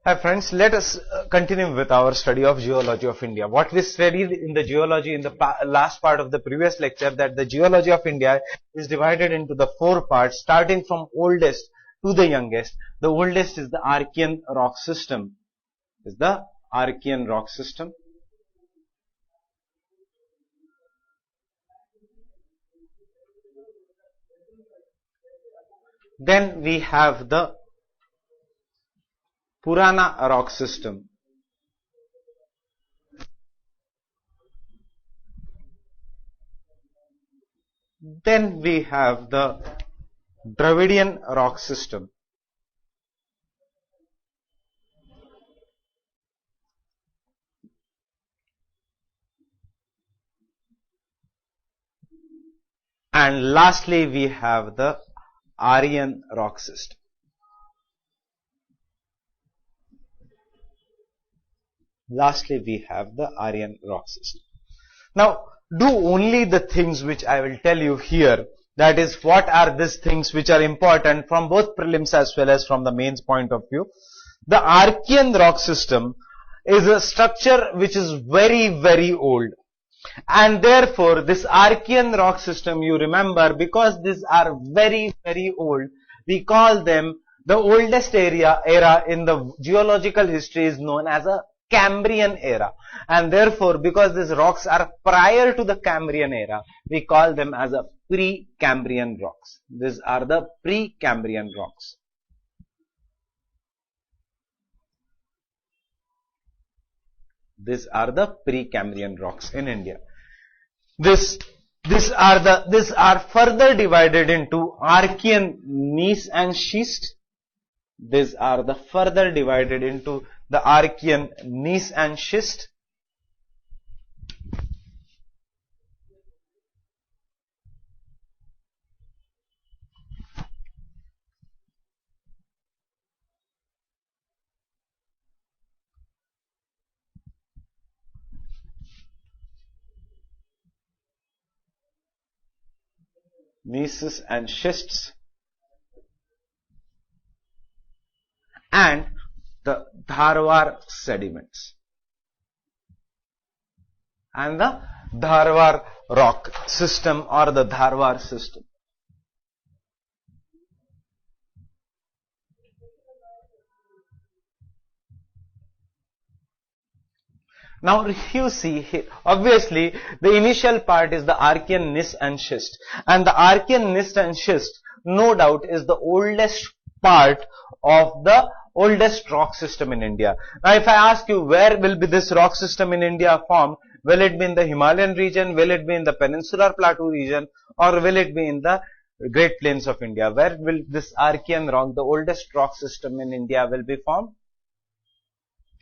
Hi friends, let us continue with our study of geology of India. What we studied in the geology in the last part of the previous lecture, that the geology of India is divided into the 4 parts, starting from oldest to the youngest. The oldest is the Archean rock system. Then we have the Purana rock system. Then we have the Dravidian rock system. And lastly, we have the Aryan rock system. Now, do only the things which I will tell you here. That is, what are these things which are important from both prelims as well as from the mains point of view. The Archean rock system is a structure which is very, very old. And therefore, this Archean rock system, you remember, because these are very, very old, we call them the oldest era in the geological history is known as a Cambrian era. And therefore, because these rocks are prior to the Cambrian era, we call them as a pre-Cambrian rocks. These are the pre-Cambrian rocks. These are the pre-Cambrian rocks in India. These are further divided into Archean gneiss and schist. These are the further divided into the Archean gneiss and schist. Gneisses and schists, and the Dharwar sediments and the Dharwar rock system or the Dharwar system. Now you see here, obviously the initial part is the Archean gneiss and schist, and the Archean gneiss and schist no doubt is the oldest part of the oldest rock system in India. Now if I ask you, where will be this rock system in India formed? Will it be in the Himalayan region? Will it be in the peninsular plateau region? Or will it be in the Great Plains of India? Where will this Archean rock, the oldest rock system in India, will be formed?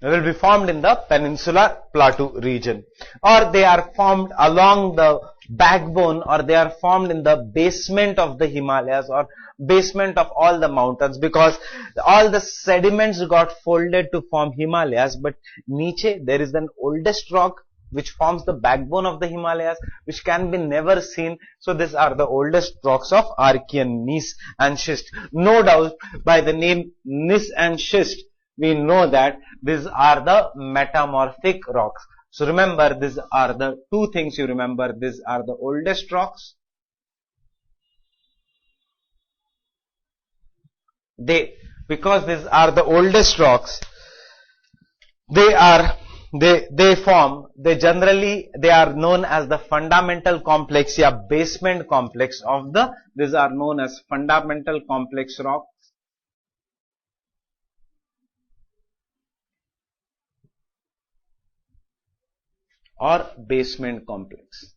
They will be formed in the peninsular plateau region, or they are formed along the backbone, or they are formed in the basement of the Himalayas or basement of all the mountains, because all the sediments got folded to form Himalayas, but niche there is an oldest rock which forms the backbone of the Himalayas, which can be never seen. So these are the oldest rocks of Archean gneiss and schist. No doubt by the name gneiss and schist, we know that these are the metamorphic rocks. So remember, these are the two things you remember. These are the oldest rocks. Because these are the oldest rocks, they are known as the fundamental complex, basement complex of these are known as fundamental complex rocks. Or basement complex.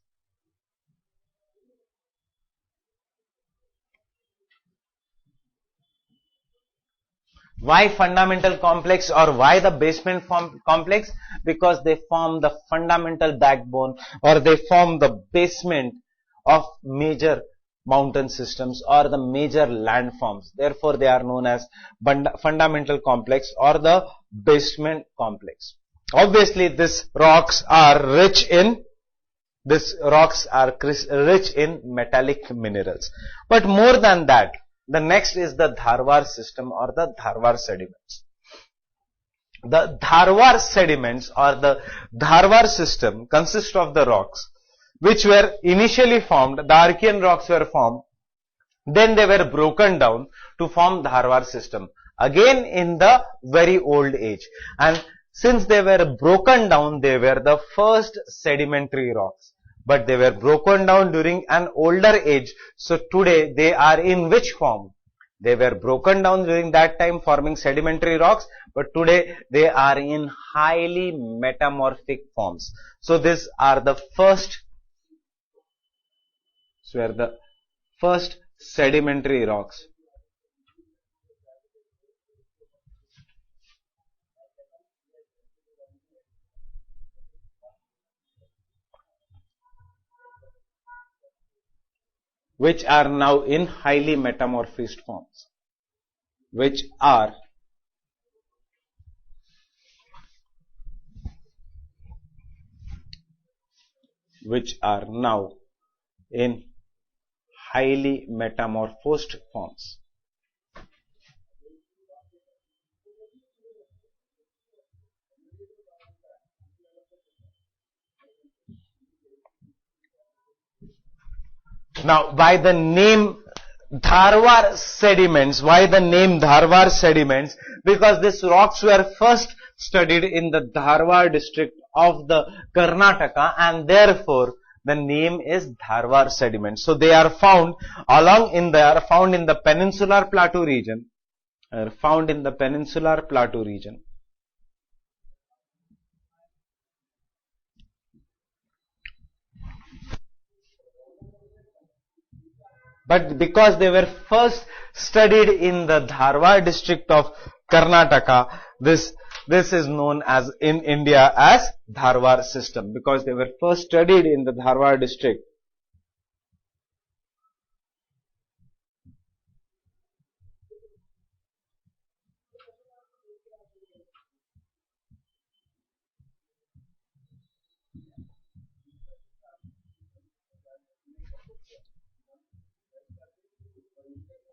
Why fundamental complex or why the basement complex? Because they form the fundamental backbone, or they form the basement of major mountain systems or the major landforms. Therefore, they are known as fundamental complex or the basement complex. Obviously, these rocks are rich in metallic minerals. But more than that, the next is the Dharwar system or the Dharwar sediments. The Dharwar sediments or the Dharwar system consists of the rocks which were initially formed. The Archean rocks were formed, then they were broken down to form Dharwar system again in the very old age, and since they were broken down, they were the first sedimentary rocks, but they were broken down during an older age. So today they are in which form? They were broken down during that time forming sedimentary rocks, but today they are in highly metamorphic forms. So these are the first sedimentary rocks. Which are now in highly metamorphized forms. Which are now in highly metamorphosed forms. Now, by the name Dharwar sediments, why the name Dharwar sediments? Because these rocks were first studied in the Dharwar district of the Karnataka, and therefore the name is Dharwar sediments. So they are found in the peninsular plateau region. But because they were first studied in the Dharwar district of Karnataka, this is known as in India as Dharwar system, because they were first studied in the Dharwar district.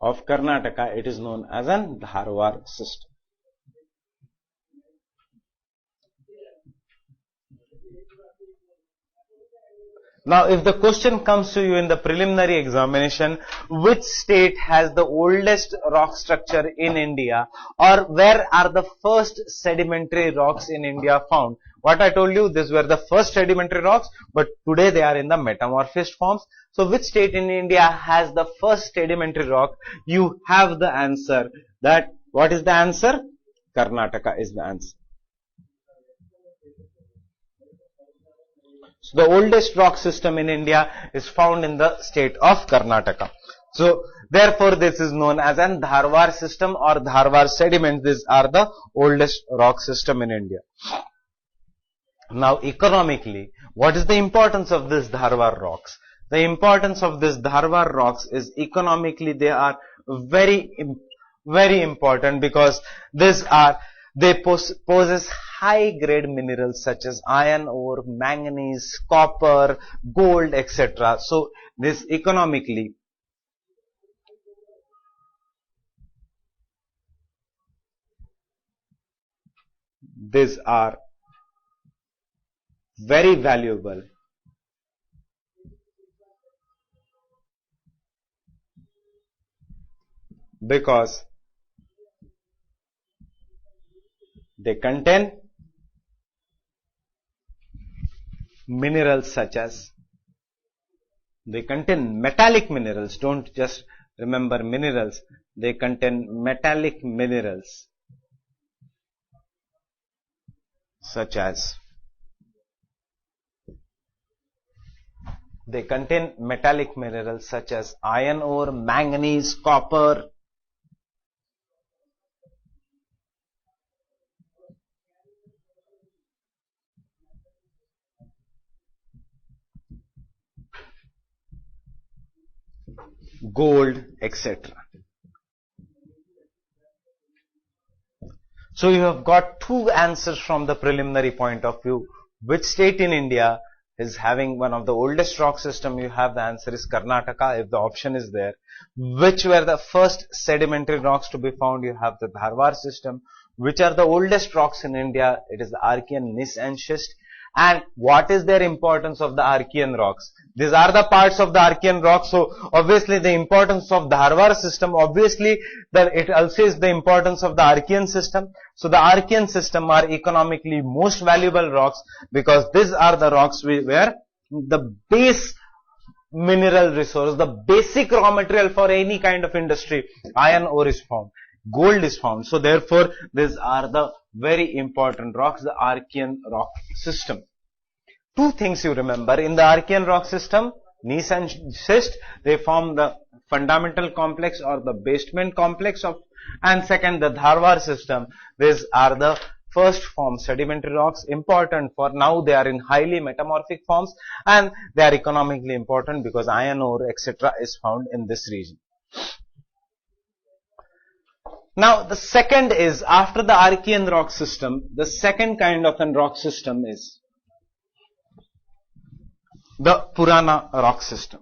Of Karnataka, it is known as an Dharwar system. Now, if the question comes to you in the preliminary examination, which state has the oldest rock structure in India, or where are the first sedimentary rocks in India found? What I told you, these were the first sedimentary rocks, but today they are in the metamorphosed forms. So, which state in India has the first sedimentary rock? You have the answer. What is the answer? Karnataka is the answer. So the oldest rock system in India is found in the state of Karnataka. So therefore this is known as an Dharwar system or Dharwar sediments. These are the oldest rock system in India. Now economically, what is the importance of this Dharwar rocks? The importance of this Dharwar rocks is economically they are very important, because they possess high grade minerals such as iron ore, manganese, copper, gold, etc. So this economically these are very valuable because they contain minerals such as, they contain metallic minerals. Don't just remember minerals. They contain metallic minerals such as, iron ore, manganese, copper. gold, etc. So you have got two answers from the preliminary point of view. Which state in India is having one of the oldest rock system? You have the answer is Karnataka, if the option is there. Which were the first sedimentary rocks to be found? You have the Dharwar system. Which are the oldest rocks in India? It is the Archean gneiss and schist. And what is their importance of the Archean rocks? These are the parts of the Archean rocks. So obviously the importance of the Dharwar system, obviously that it also is the importance of the Archean system. So the Archean system are economically most valuable rocks because these are the rocks where the base mineral resource, the basic raw material for any kind of industry, iron ore is found, gold is found. So therefore these are the very important rocks, the Archean rock system. Two things you remember in the Archean rock system, gneiss and schist, they form the fundamental complex or the basement complex of, and second the Dharwar system, these are the first form sedimentary rocks, important for now they are in highly metamorphic forms and they are economically important because iron ore etc. is found in this region. Now the second is, after the Archean rock system, the second kind of a rock system is the Purana rock system.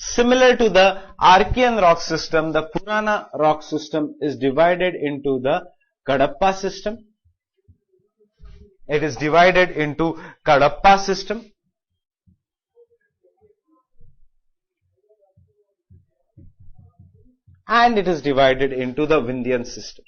Similar to the Archean rock system, the Purana rock system is divided into the Kadapa system. It is divided into Kadapa system and it is divided into the Vindhyan system.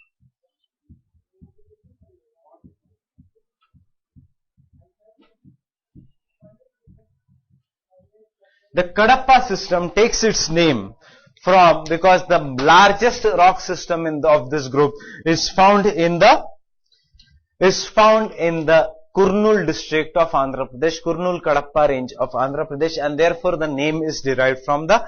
The Kadapa system takes its name from, because the largest rock system of this group is found in the Kurnool district of Andhra Pradesh, Kurnool Kadapa range of Andhra Pradesh, and therefore the name is derived from the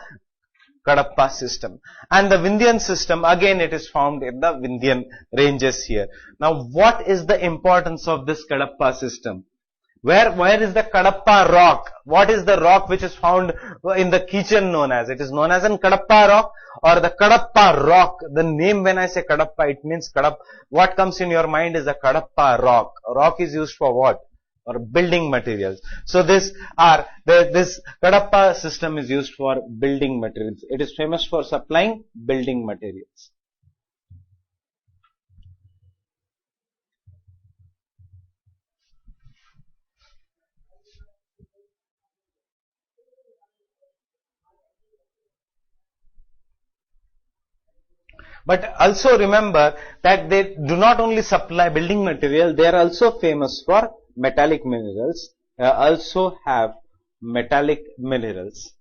Kadapa system. And the Vindhyan system, again it is found in the Vindhyan ranges here. Now what is the importance of this Kadapa system? Where is the Kadapa rock? What is the rock which is found in the kitchen known as? It is known as an Kadapa rock or the Kadapa rock. The name, when I say Kadapa, it means Kadapa. What comes in your mind is a Kadapa rock. Rock is used for what? Or building materials. So this Kadapa system is used for building materials. It is famous for supplying building materials. But also remember that they do not only supply building material, they are also famous for metallic minerals. They also have metallic minerals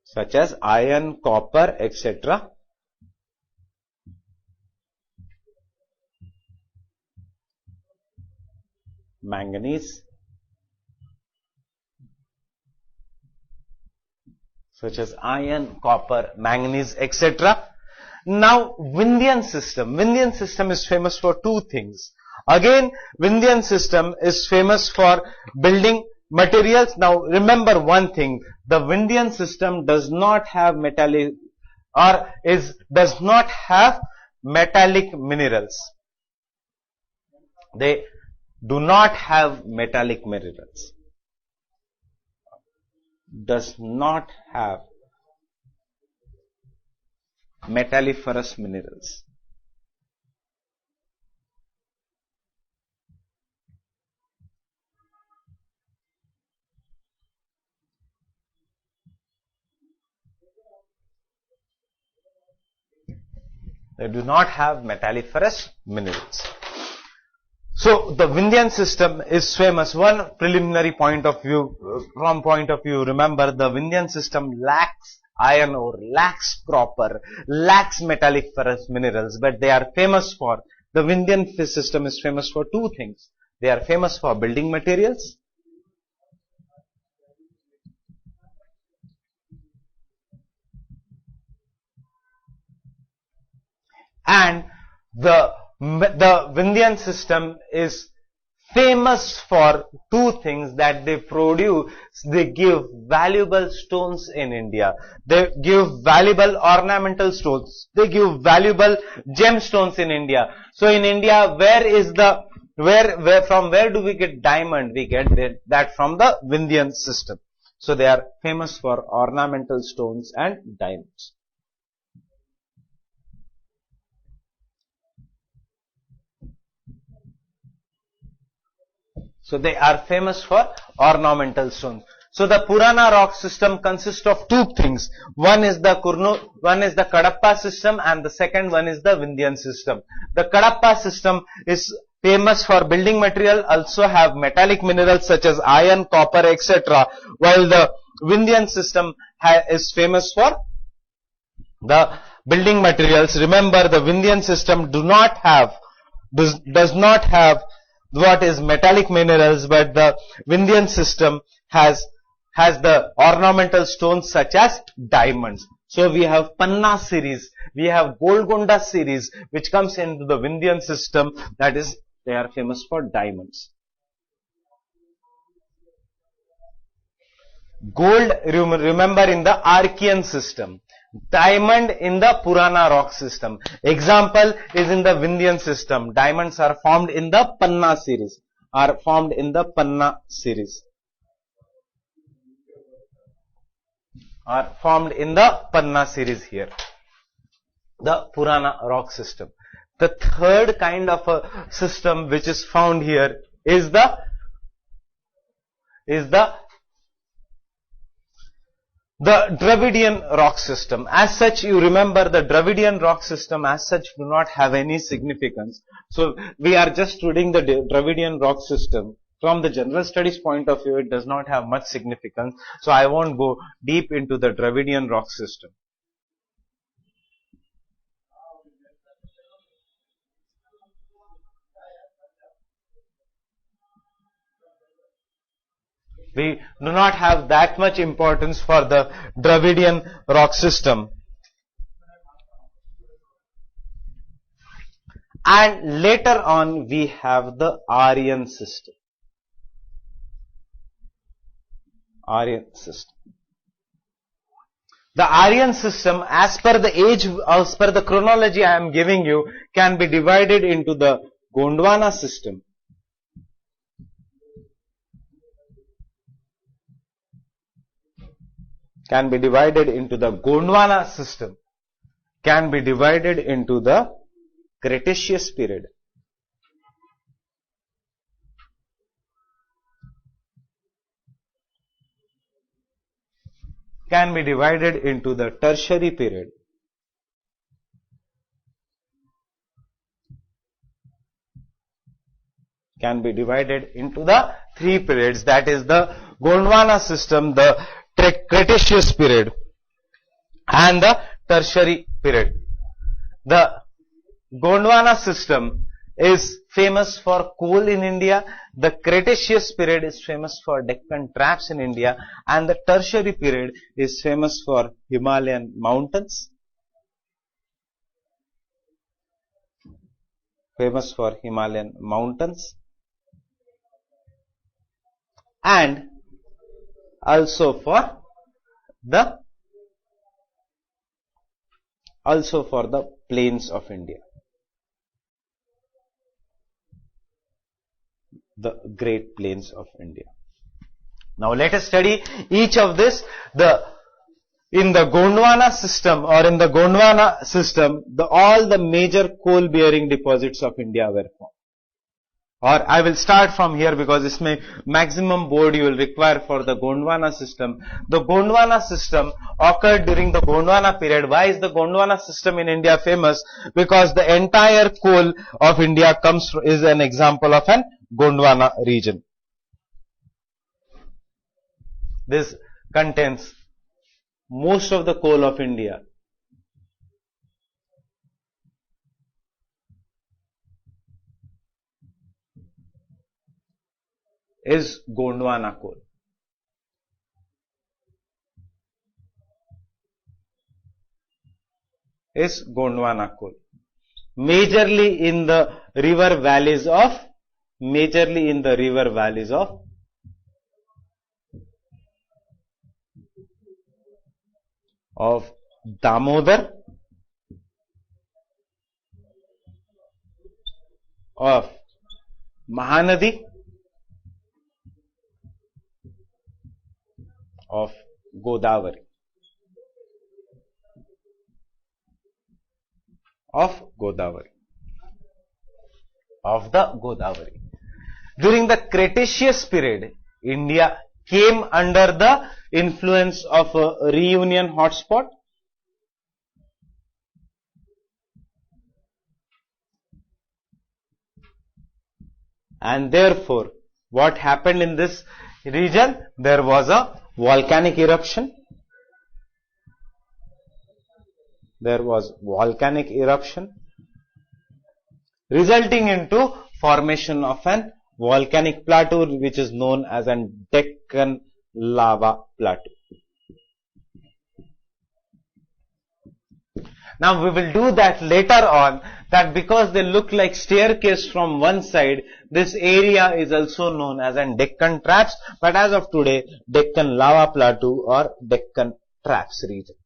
such as iron, copper, etc. Manganese, such as iron, copper, manganese, etc. Now, Vindhyan system is famous for two things. Again, Vindhyan system is famous for building materials. Now, remember one thing, the Vindhyan system does not have metallic does not have metallic minerals. They do not have metallic minerals. Does not have metalliferous minerals. They do not have metalliferous minerals. So the Vindhyan system is famous. One preliminary point of view, remember the Vindhyan system lacks iron ore, lacks copper, lacks metallic ferrous minerals, but they are famous for, the Vindhyan system is famous for two things. They are famous for building materials and the Vindhyan system is famous for two things, that they produce, they give valuable stones in India. They give valuable ornamental stones. They give valuable gemstones in India. So in India, from where do we get diamond? We get that from the Vindhyan system. So they are famous for ornamental stones and diamonds. So they are famous for ornamental stones. So the Purana rock system consists of two things. One is the Kadapa system and the second one is the Vindhyan system. The Kadapa system is famous for building material, also have metallic minerals such as iron, copper, etc. While the Vindhyan system is famous for the building materials. Remember, the Vindhyan system does not have what is metallic minerals, but the Vindhyan system has the ornamental stones such as diamonds. So we have Panna series, we have Golconda series, which comes into the Vindhyan system, that is, they are famous for diamonds. Gold, remember, in the Archean system. Diamond in the Purana rock system. Example is in the Vindhyan system. Diamonds are formed in the Panna series. Here. The Purana rock system. The third kind of a system which is found here is the Dravidian rock system. As such, you remember, the Dravidian rock system as such do not have any significance. So we are just studying the Dravidian rock system. From the general studies point of view, it does not have much significance. So I won't go deep into the Dravidian rock system. We do not have that much importance for the Dravidian rock system. And later on we have the Aryan system. The Aryan system, as per the chronology I am giving you, can be divided into the Gondwana system. Can be divided into the Gondwana system, can be divided into the Cretaceous period, can be divided into the Tertiary period, can be divided into the three periods, that is the Gondwana system, the Cretaceous period and the Tertiary period. The Gondwana system is famous for coal in India, the Cretaceous period is famous for Deccan traps in India, and the Tertiary period is famous for Himalayan mountains. And also for the plains of India, the Great Plains of India. Now let us study each of this. In the Gondwana system, all the major coal bearing deposits of India were formed. Or I will start from here because this may maximum board you will require for the Gondwana system. The Gondwana system occurred during the Gondwana period. Why is the Gondwana system in India famous? Because the entire coal of India is an example of an Gondwana region. This contains most of the coal of India is Gondwana coal. Is Gondwana coal. Majorly in the river valleys of Damodar, of Mahanadi, of Godavari. Of the Godavari. During the Cretaceous period, India came under the influence of a reunion hotspot. And therefore, what happened in this region? There was a volcanic eruption. Resulting into formation of an volcanic plateau which is known as an Deccan lava plateau. Now we will do that later on, that because they look like staircase from one side, this area is also known as an Deccan Traps, but as of today, Deccan lava plateau or Deccan Traps region.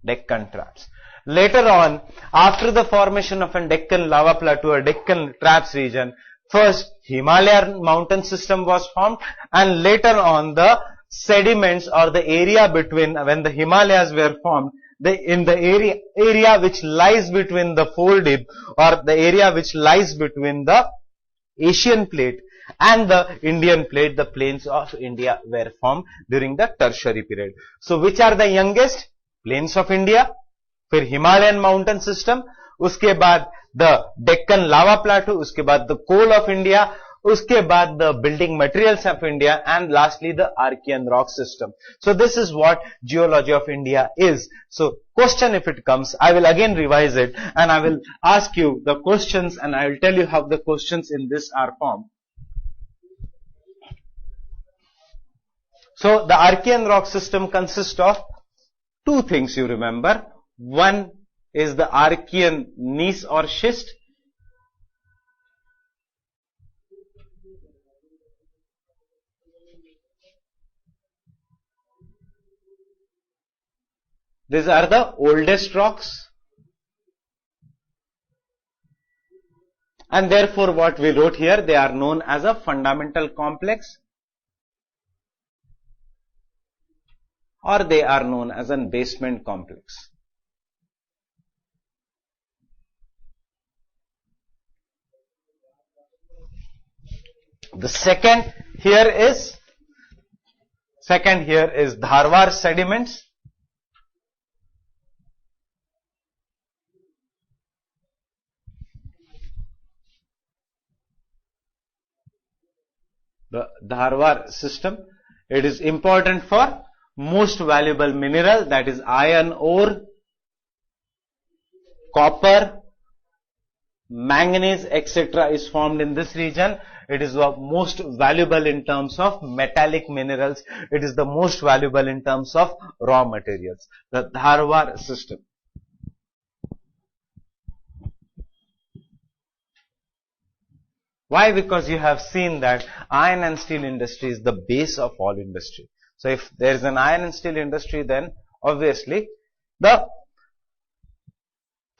Deccan Traps. Later on, after the formation of a Deccan lava plateau or Deccan Traps region, first Himalayan mountain system was formed, and later on the sediments or the area between, when the Himalayas were formed, in the area which lies between the folded or the area which lies between the Asian plate and the Indian plate, the plains of India were formed during the tertiary period. So which are the youngest? Plains of India, फिर Himalayan mountain system, उसके बाद the Deccan lava plateau, उसके बाद the coal of India, उसके बाद the building materials of India, and lastly the Archean rock system. So this is what geology of India is. So question if it comes, I will again revise it and I will ask you the questions and I will tell you how the questions in this are formed. So the Archean rock system consists of two things, you remember. One is the Archean gneiss or schist. These are the oldest rocks. And therefore what we wrote here, they are known as a fundamental complex, or they are known as a basement complex. The second here is Dharwar sediments. The Dharwar system, it is important for most valuable mineral, that is iron ore, copper, manganese, etc. is formed in this region. It is the most valuable in terms of metallic minerals. It is the most valuable in terms of raw materials. The Dharwar system. Why? Because you have seen that iron and steel industry is the base of all industry. So if there is an iron and steel industry, then obviously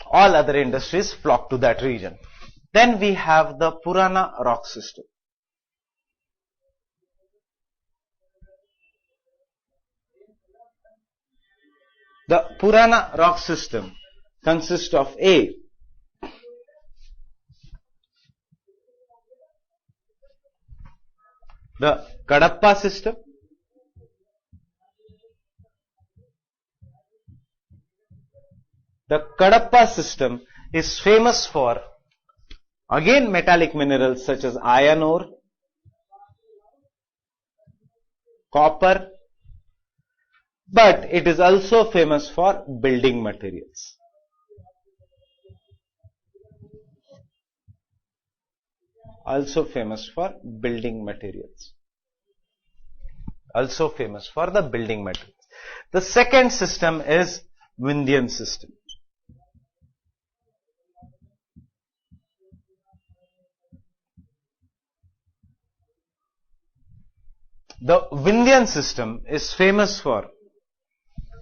all other industries flock to that region. Then we have the Purana rock system. The Purana rock system consists of the Kadapa system, the Kadapa system is famous for again metallic minerals such as iron ore, copper, but it is also famous for building materials. Also famous for building materials. Also famous for the building materials. The second system is Vindhyan system. The Vindhyan system is famous for.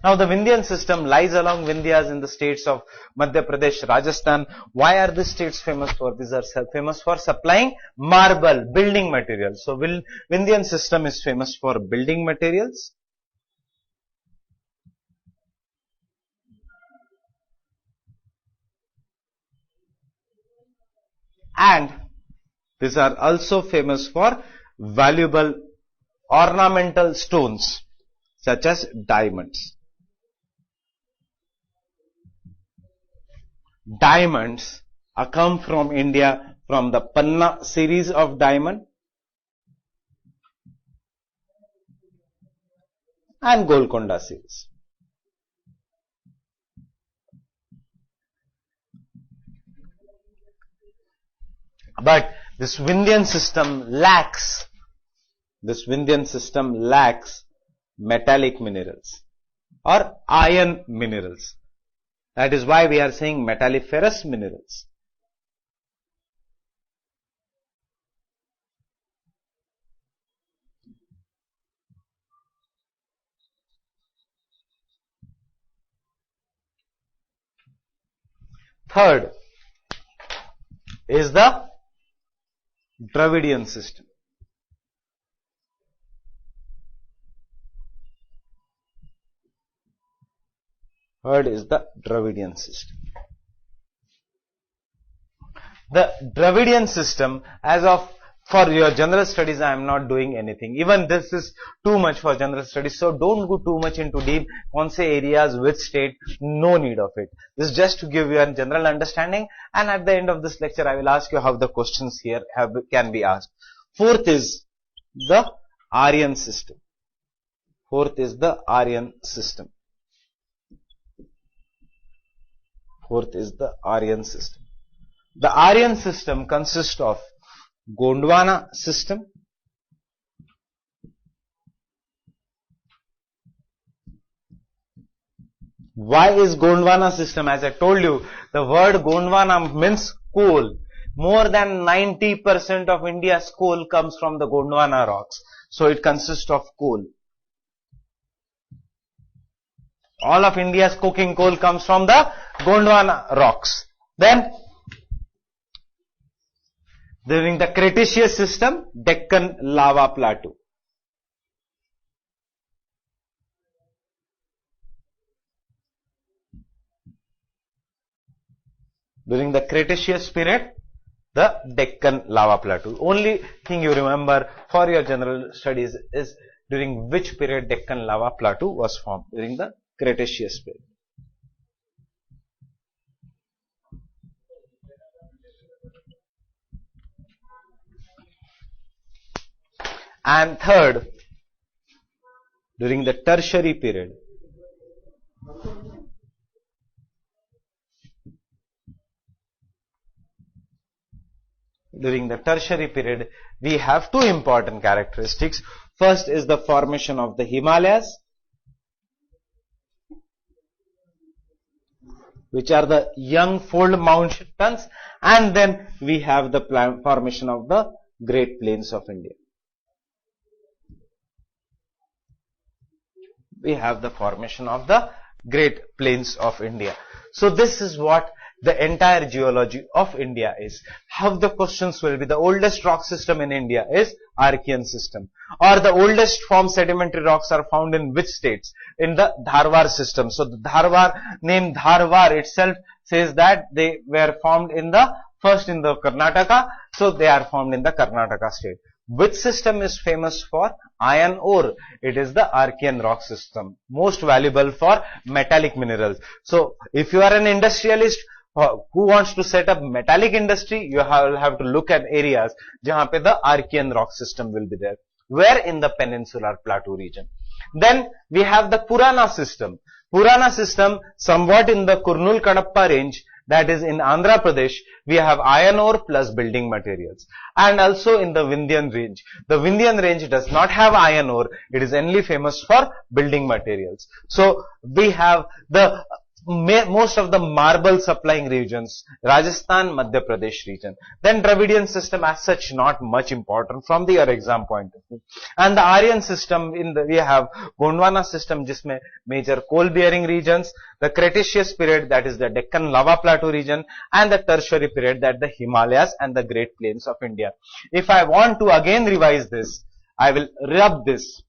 Now the Vindhyan system lies along Vindhyas in the states of Madhya Pradesh, Rajasthan. Why are these states famous for? These are famous for supplying marble, building materials. So Vindhyan system is famous for building materials. And these are also famous for valuable ornamental stones such as diamonds. Diamonds come from India from the Panna series of diamond and Golconda series. But this Vindhyan system lacks metallic minerals or iron minerals. That is why we are saying metalliferous minerals. Third is the Dravidian system. Third is the Dravidian system. The Dravidian system, as of for your general studies, I am not doing anything. Even this is too much for general studies, so don't go too much into deep. Kaun se areas, which state, no need of it. This is just to give you a general understanding, and at the end of this lecture, I will ask you how the questions here can be asked. Fourth is the Aryan system. Fourth is the Aryan system. Fourth is the Aryan system. The Aryan system consists of Gondwana system, why is Gondwana system? As I told you, the word Gondwana means coal. More than 90% of India's coal comes from the Gondwana rocks. So it consists of coal. All of India's coking coal comes from the Gondwana rocks. Then, during the Cretaceous system, Deccan lava plateau. During the Cretaceous period, the Deccan lava plateau. Only thing you remember for your general studies is during which period Deccan lava plateau was formed. During the Cretaceous period. And third, during the Tertiary period. During the Tertiary period, we have two important characteristics. First is the formation of the Himalayas, which are the young fold mountains, and then we have the formation of the Great Plains of India. We have the formation of the Great Plains of India. So this is what the entire geology of India is. How the questions will be. The oldest rock system in India is Archean system. Or the oldest formed sedimentary rocks are found in which states? In the Dharwar system. So the Dharwar, name Dharwar itself says that they were formed in the first in the Karnataka. So they are formed in the Karnataka state. Which system is famous for iron ore? It is the Archean rock system. Most valuable for metallic minerals. So if you are an industrialist who wants to set up metallic industry, you will have to look at areas jahan pe the Archean rock system will be there. Where? In the peninsular plateau region. Then we have the Purana system. Purana system somewhat in the Kurnool Kadapa range, that is in Andhra Pradesh, we have iron ore plus building materials. And also in the Vindhyan range. The Vindhyan range does not have iron ore. It is only famous for building materials. So we have the most of the marble supplying regions, Rajasthan, Madhya Pradesh region. Then Dravidian system as such not much important from the exam point of view. And the Aryan system we have Gondwana system, जिसमें major coal bearing regions, the Cretaceous period, that is the Deccan lava plateau region, and the Tertiary period, that the Himalayas and the Great Plains of India. If I want to again revise this, I will rub this.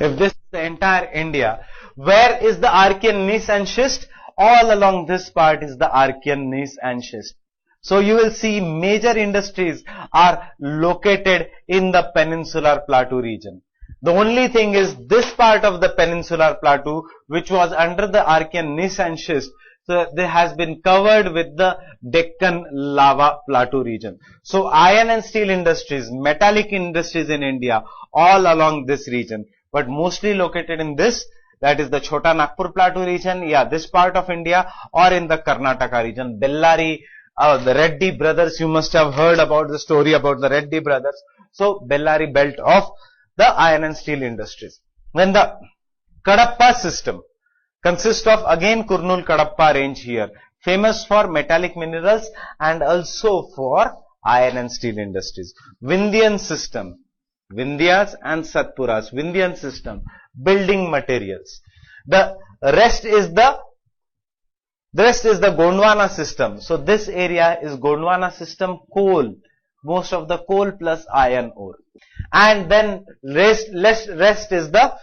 If this is the entire India, where is the Archean gneiss and schist? All along this part is the Archean gneiss and schist. So you will see major industries are located in the peninsular plateau region. The only thing is this part of the peninsular plateau, which was under the Archean gneiss and schist, so there has been covered with the Deccan lava plateau region. So iron and steel industries, metallic industries in India, all along this region, but mostly located in this, that is the Chota Nagpur plateau region, this part of India, or in the Karnataka region, Bellary, the Reddy brothers, you must have heard about the story about the Reddy brothers. So Bellary belt of the iron and steel industries. Then the Kadapa system consists of again Kurnool Kadapa range here, famous for metallic minerals and also for iron and steel industries. Vindhyan system, Vindhyas and Satpuras, Vindhyan system, building materials. The rest is the Gondwana system. So this area is Gondwana system, coal, most of the coal plus iron ore. And then rest is the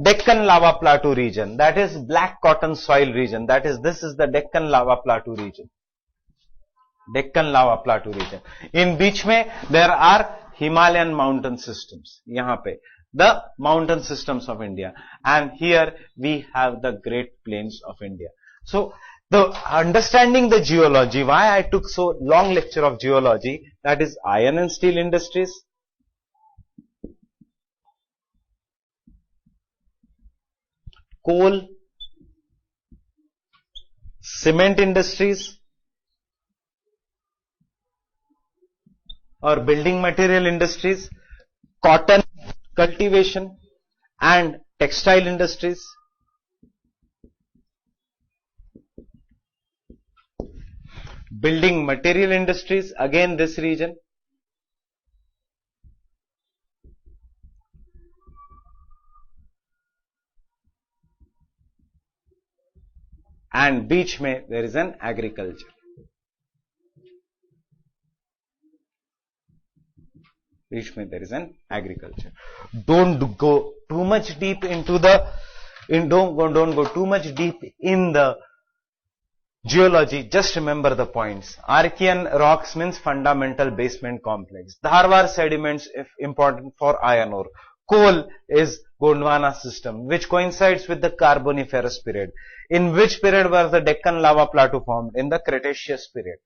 Deccan lava plateau region, that is black cotton soil region, that is this is the Deccan lava plateau region. Deccan lava plateau region. In beach mein there are Himalayan mountain systems, yahan pe the mountain systems of India, and here we have the Great Plains of India. So the understanding the geology, why I took so long lecture of geology, that is iron and steel industries, coal, cement industries, or building material industries, cotton cultivation and textile industries, building material industries, again this region, and beach mein there is an agriculture. Beach mein there is an agriculture. Don't go too much deep into the, don't go too much deep in the geology. Just remember the points. Archean rocks means fundamental basement complex. Dharwar sediments if important for iron ore. Coal is Gondwana system, which coincides with the Carboniferous period. In which period was the Deccan lava plateau formed? In the Cretaceous period.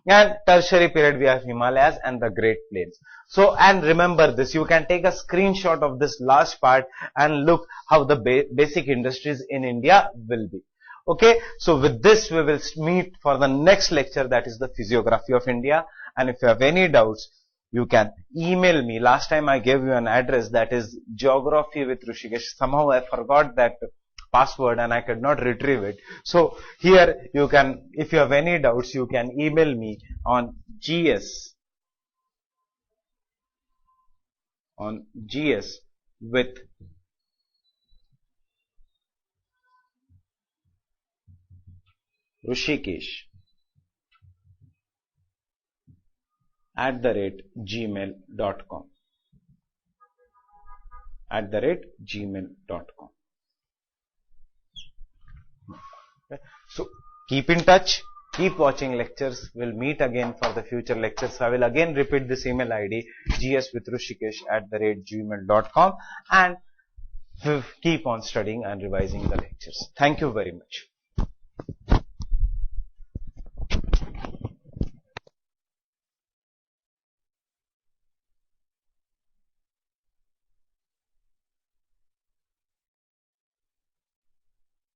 And Tertiary period we have Himalayas and the Great Plains. So, and remember this, you can take a screenshot of this last part and look how the basic industries in India will be. Okay, so with this we will meet for the next lecture, that is the physiography of India. And if you have any doubts, you can email me. Last time I gave you an address, that is geography with Rishikesh. Somehow I forgot that password and I could not retrieve it. So here you can, if you have any doubts, you can email me on GS with Rishikesh @gmail.com. Okay. So keep in touch. Keep watching lectures. We'll meet again for the future lectures. I will again repeat this email ID, gswithrushikesh@gmail.com, and keep on studying and revising the lectures. Thank you very much.